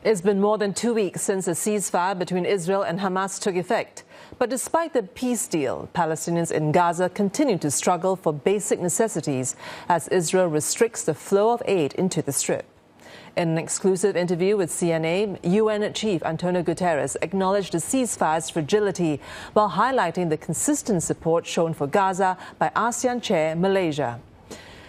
It's been more than 2 weeks since a ceasefire between Israel and Hamas took effect. But despite the peace deal, Palestinians in Gaza continue to struggle for basic necessities as Israel restricts the flow of aid into the Strip. In an exclusive interview with CNA, UN Chief Antonio Guterres acknowledged the ceasefire's fragility while highlighting the consistent support shown for Gaza by ASEAN chair Malaysia.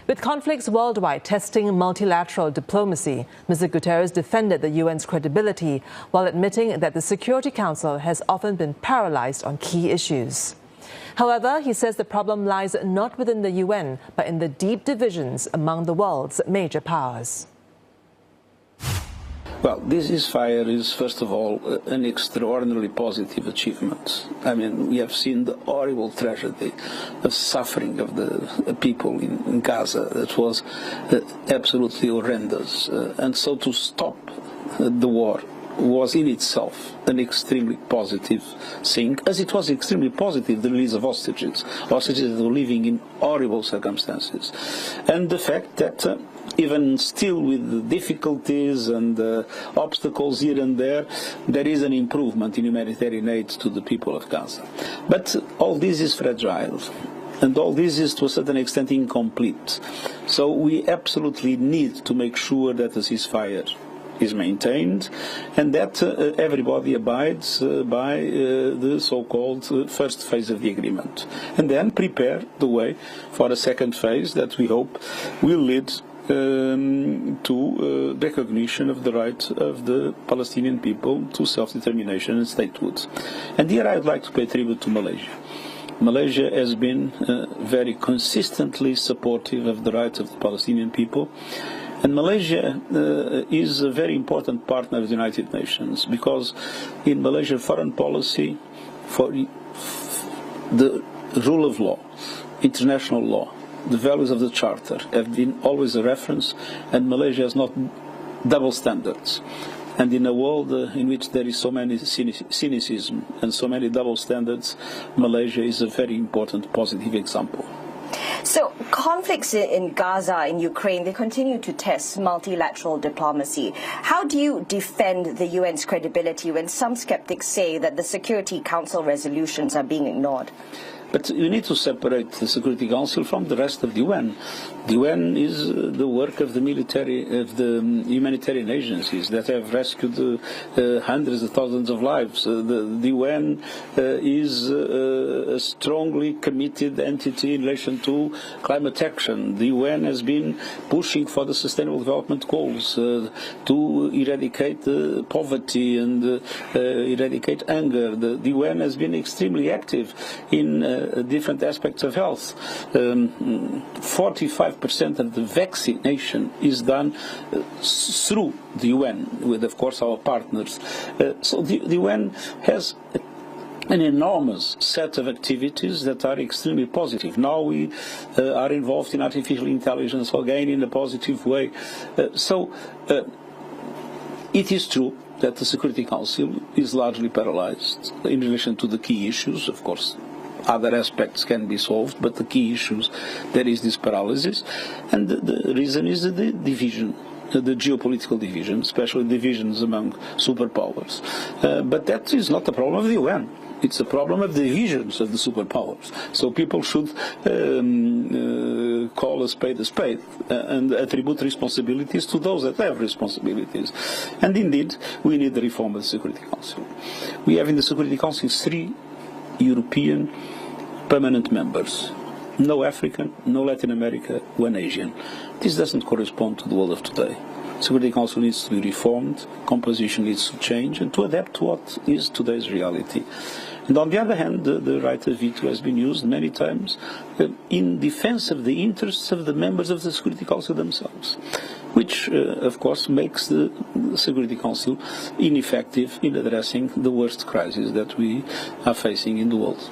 With conflicts worldwide testing multilateral diplomacy, Mr. Guterres defended the UN's credibility while admitting that the Security Council has often been paralyzed on key issues. However, he says the problem lies not within the UN, but in the deep divisions among the world's major powers. Well, this ceasefire is, first of all, an extraordinarily positive achievement. I mean, we have seen the horrible tragedy of suffering of the people in Gaza. That was absolutely horrendous. And so to stop the war was in itself an extremely positive thing, as it was extremely positive the release of hostages that were living in horrible circumstances. And the fact that even still with the difficulties and obstacles here and there is an improvement in humanitarian aid to the people of Gaza. But all this is fragile. And all this is to a certain extent incomplete. So we absolutely need to make sure that the ceasefire is maintained and that everybody abides by the so-called first phase of the agreement. And then prepare the way for a second phase that we hope will lead to recognition of the right of the Palestinian people to self-determination and statehood. And here I would like to pay tribute to Malaysia. Malaysia has been very consistently supportive of the rights of the Palestinian people. And Malaysia is a very important partner of the United Nations because in Malaysia foreign policy, for the rule of law, international law, the values of the Charter have been always a reference, and Malaysia has not double standards. And in a world in which there is so many cynicism and so many double standards, Malaysia is a very important positive example. So conflicts in Gaza and Ukraine, they continue to test multilateral diplomacy. How do you defend the UN's credibility when some skeptics say that the Security Council resolutions are being ignored? But you need to separate the Security Council from the rest of the UN. The UN is the work of the humanitarian agencies that have rescued hundreds of thousands of lives. The UN is a strongly committed entity in relation to climate action. The UN has been pushing for the Sustainable Development Goals to eradicate poverty and eradicate hunger. The UN has been extremely active in different aspects of health. 45% of the vaccination is done through the UN, with, of course, our partners. So the UN has an enormous set of activities that are extremely positive. Now we are involved in artificial intelligence, again in a positive way. It is true that the Security Council is largely paralyzed in relation to the key issues, of course. Other aspects can be solved, but the key issues, there is this paralysis. And the reason is the division, the geopolitical division, especially divisions among superpowers. But that is not a problem of the UN. It's a problem of the divisions of the superpowers. So people should call a spade and attribute responsibilities to those that have responsibilities. And indeed, we need the reform of the Security Council. We have in the Security Council 3 European permanent members. No African, no Latin America, 1 Asian. This doesn't correspond to the world of today. The Security Council needs to be reformed, composition needs to change, and to adapt to what is today's reality. And on the other hand, the right of veto has been used many times in defense of the interests of the members of the Security Council themselves, which, of course, makes the Security Council ineffective in addressing the worst crisis that we are facing in the world.